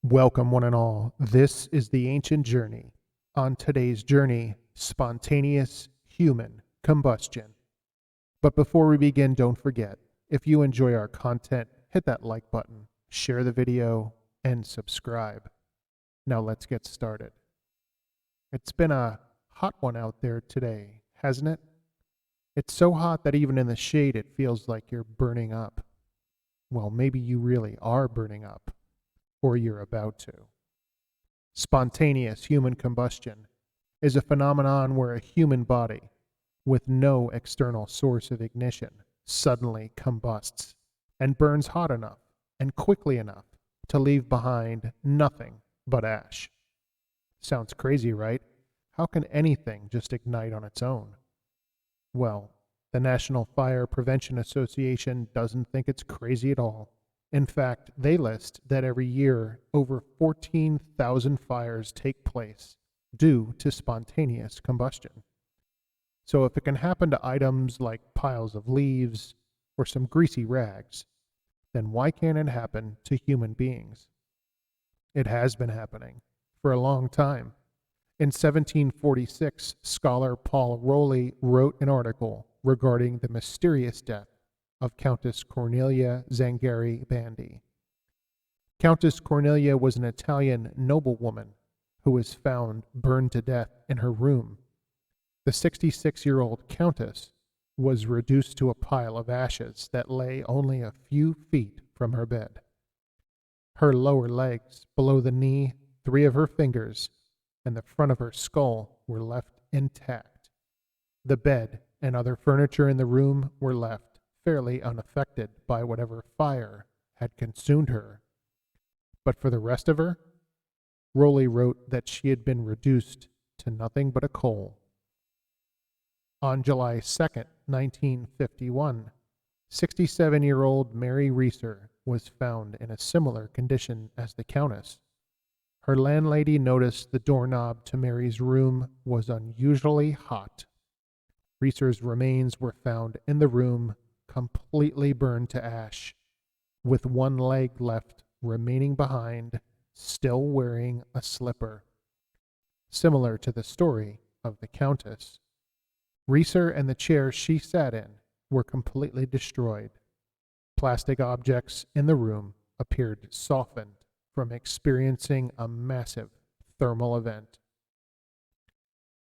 Welcome, one and all. This is the ancient journey. On today's journey, spontaneous human combustion. But before we begin, don't forget, if you enjoy our content, hit that like button, share the video, and subscribe. Now let's get started. It's been a hot one out there today, hasn't it? It's so hot that even in the shade it feels like you're burning up. Well, maybe you really are burning up, or you're about to. Spontaneous human combustion is a phenomenon where a human body, with no external source of ignition, suddenly combusts and burns hot enough and quickly enough to leave behind nothing but ash. Sounds crazy, right? How can anything just ignite on its own? Well, the National Fire Prevention Association doesn't think it's crazy at all. In fact, they list that every year over 14,000 fires take place due to spontaneous combustion. So if it can happen to items like piles of leaves or some greasy rags, then why can't it happen to human beings? It has been happening for a long time. In 1746, scholar Paul Rowley wrote an article regarding the mysterious death of Countess Cornelia Zangari Bandi. Countess Cornelia was an Italian noblewoman who was found burned to death in her room. The 66-year-old countess was reduced to a pile of ashes that lay only a few feet from her bed. Her lower legs, below the knee, 3 of her fingers, and the front of her skull were left intact. The bed and other furniture in the room were left fairly unaffected by whatever fire had consumed her. But for the rest of her, Rowley wrote that she had been reduced to nothing but a coal. On July 2nd, 1951, 67-year-old Mary Reeser was found in a similar condition as the Countess. Her landlady noticed the doorknob to Mary's room was unusually hot. Reeser's remains were found in the room, completely burned to ash, with one leg left remaining behind, still wearing a slipper. Similar to the story of the Countess, Reeser and the chair she sat in were completely destroyed. Plastic objects in the room appeared softened from experiencing a massive thermal event.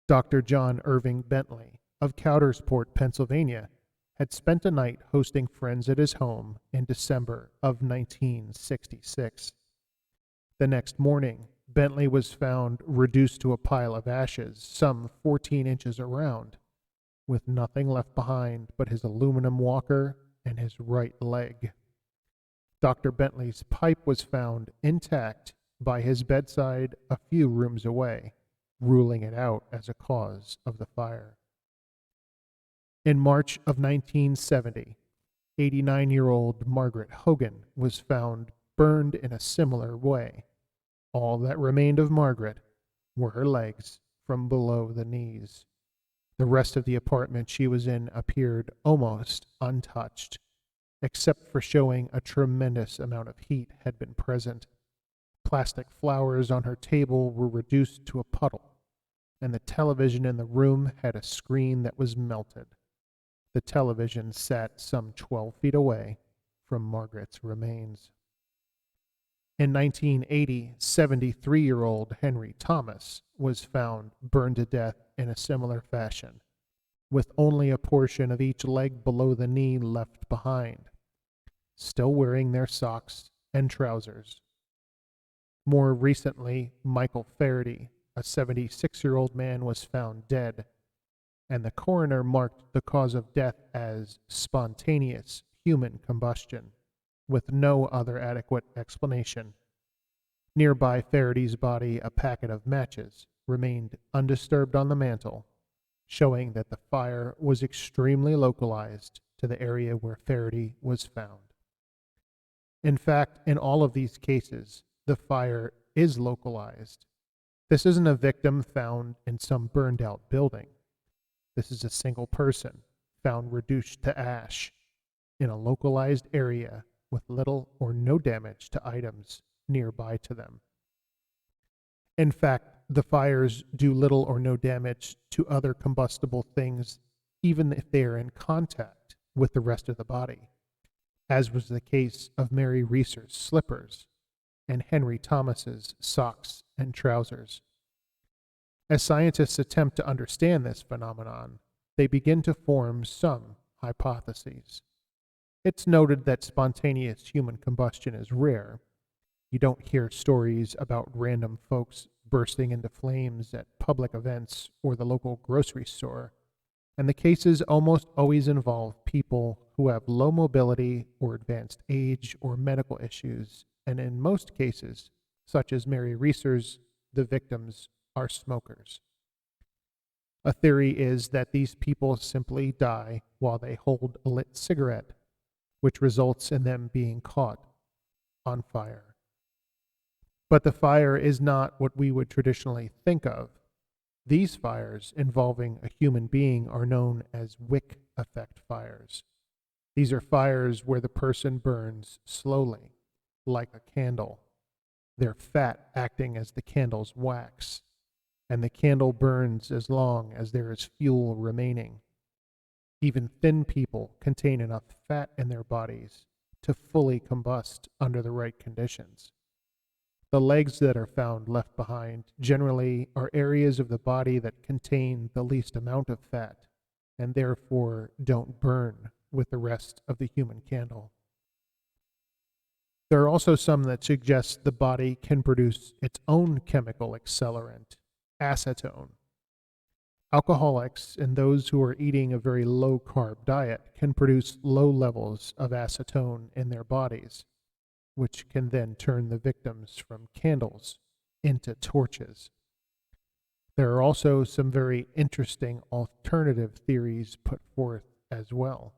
Dr. John Irving Bentley of Coudersport, Pennsylvania, had spent a night hosting friends at his home in December of 1966. The next morning, Bentley was found reduced to a pile of ashes some 14 inches around, with nothing left behind but his aluminum walker and his right leg. Dr. Bentley's pipe was found intact by his bedside a few rooms away, ruling it out as a cause of the fire. In March of 1970, 89-year-old Margaret Hogan was found burned in a similar way. All that remained of Margaret were her legs from below the knees. The rest of the apartment she was in appeared almost untouched, except for showing a tremendous amount of heat had been present. Plastic flowers on her table were reduced to a puddle, and the television in the room had a screen that was melted. The television sat some 12 feet away from Margaret's remains. In 1980, 73-year-old Henry Thomas was found burned to death in a similar fashion, with only a portion of each leg below the knee left behind, still wearing their socks and trousers. More recently, Michael Faraday, a 76-year-old man, was found dead, and the coroner marked the cause of death as spontaneous human combustion, with no other adequate explanation. Nearby Faraday's body, a packet of matches remained undisturbed on the mantel, showing that the fire was extremely localized to the area where Faraday was found. In fact, in all of these cases, the fire is localized. This isn't a victim found in some burned out building. This is a single person found reduced to ash in a localized area with little or no damage to items nearby to them. In fact, the fires do little or no damage to other combustible things, even if they are in contact with the rest of the body, as was the case of Mary Reeser's slippers and Henry Thomas's socks and trousers. As scientists attempt to understand this phenomenon, they begin to form some hypotheses. It's noted that spontaneous human combustion is rare. You don't hear stories about random folks bursting into flames at public events or the local grocery store, and the cases almost always involve people who have low mobility or advanced age or medical issues, and in most cases, such as Mary Reeser's, the victims are smokers. A theory is that these people simply die while they hold a lit cigarette, which results in them being caught on fire. But the fire is not what we would traditionally think of. These fires involving a human being are known as wick effect fires. These are fires where the person burns slowly, like a candle, their fat acting as the candle's wax, and the candle burns as long as there is fuel remaining. Even thin people contain enough fat in their bodies to fully combust under the right conditions. The legs that are found left behind generally are areas of the body that contain the least amount of fat and therefore don't burn with the rest of the human candle. There are also some that suggest the body can produce its own chemical accelerant, acetone. Alcoholics and those who are eating a very low-carb diet can produce low levels of acetone in their bodies, which can then turn the victims from candles into torches. There are also some very interesting alternative theories put forth as well.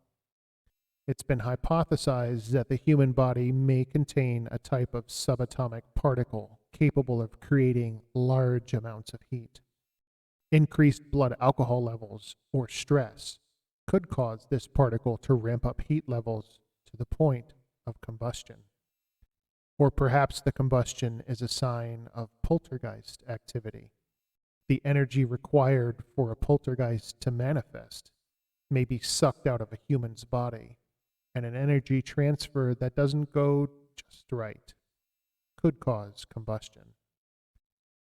It's been hypothesized that the human body may contain a type of subatomic particle capable of creating large amounts of heat. Increased blood alcohol levels or stress could cause this particle to ramp up heat levels to the point of combustion. Or perhaps the combustion is a sign of poltergeist activity. The energy required for a poltergeist to manifest may be sucked out of a human's body, and an energy transfer that doesn't go just right could cause combustion.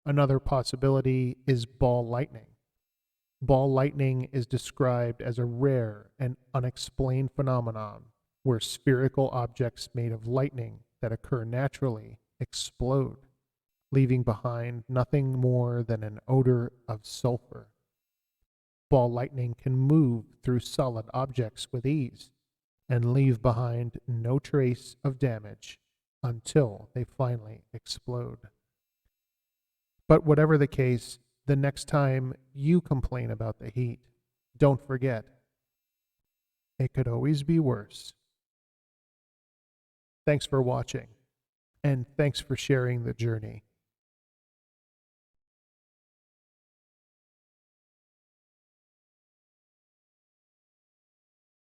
Another possibility is ball lightning. Ball lightning is described as a rare and unexplained phenomenon where spherical objects made of lightning that occur naturally explode, leaving behind nothing more than an odor of sulfur. Ball lightning can move through solid objects with ease and leave behind no trace of damage until they finally explode. But whatever the case, the next time you complain about the heat, don't forget, it could always be worse. Thanks for watching, and thanks for sharing the journey.